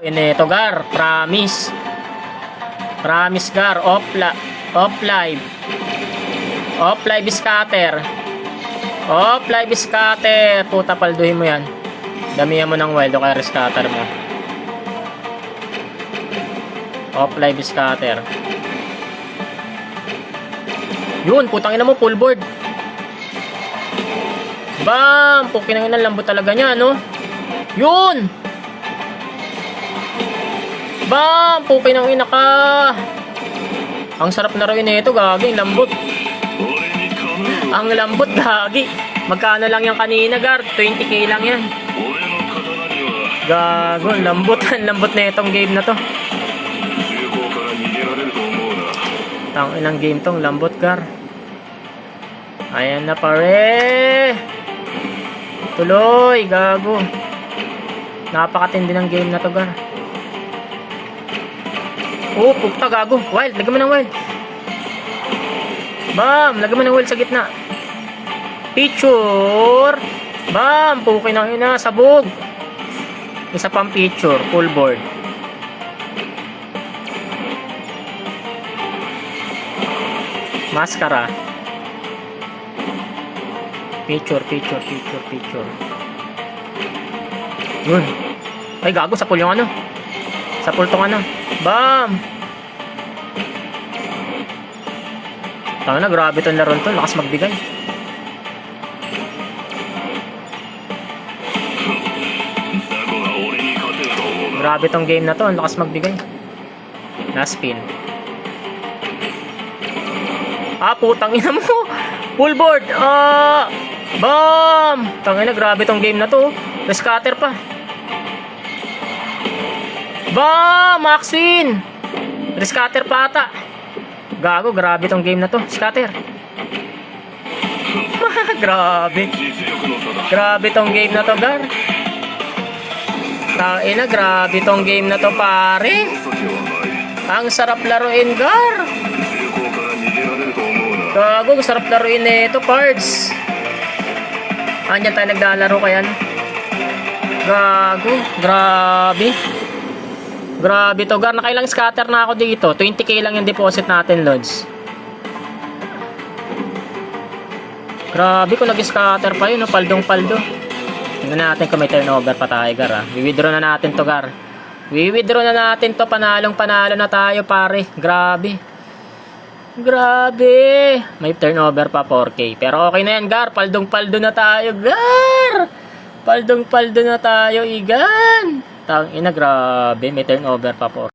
Ito gar, promise. Promise gar, off live. Off live scatter. Off live scatter. Puta, palduhin mo yan. Damihan mo ng wild o kaya scatter mo. Off live scatter. Yun, putang ina mo, full board. Bam! Pukinang ina, lambot talaga niya, no? Yun! Bam! Pukinang ina ka! Ang sarap na rin ito, gagi. Lambot. Ang lambot, gagi. Magkano lang yan kanina, gar? 20k lang yan. Gago, lambot. Ang lambot na itong game na to. Tanginang game tong lambot, gar. Ayan na, pare. Tuloy, gago. Napakatindi ng game na to, gar. Oh, puta, gago. Wild, lagyan mo ng wild. Bam, lagyan mo ng wild sa gitna. Picture. Bam, pukin ang ina, sabog. Isa pang picture, full board. Maskara. Picture. Yun. Ay, gago, sa pool yung ano. Sa pool tong ano. Bam! Tama na, grabe itong laro to. Lakas magbigay. Grabe itong game na to. Ang lakas magbigay. Last spin. Ah, putang ina mo. Full board. Ah! Bam! Tangina, grabe itong game na to. Scatter pa. Bam! Maxine! Scatter pa ata. Gago, grabe tong game na to. Scatter. Grabe. Grabe tong game na to, gar. Taina, grabe tong game na to, pare. Ang sarap laruin, gar. Gago, sarap laruin nito, parts. Andyan tayo naglalaro kaya. Gago, grabe. Grabe to, gar. Nakailang scatter na ako dito. 20k lang yung deposit natin, Lods. Grabe kung nag-scatter pa yun, no? Paldong-paldo. Tingnan natin kung may turnover pa tayo, gar, ha? I-withdraw na natin to, gar. I-withdraw na natin to. Panalong-panalo na tayo, pare. Grabe. Grabe. May turnover pa, 4k. Pero okay na yan, gar. Paldong-paldo na tayo, gar. Paldong-paldo na tayo, igan. Tangina, grabe, may turnover pa po.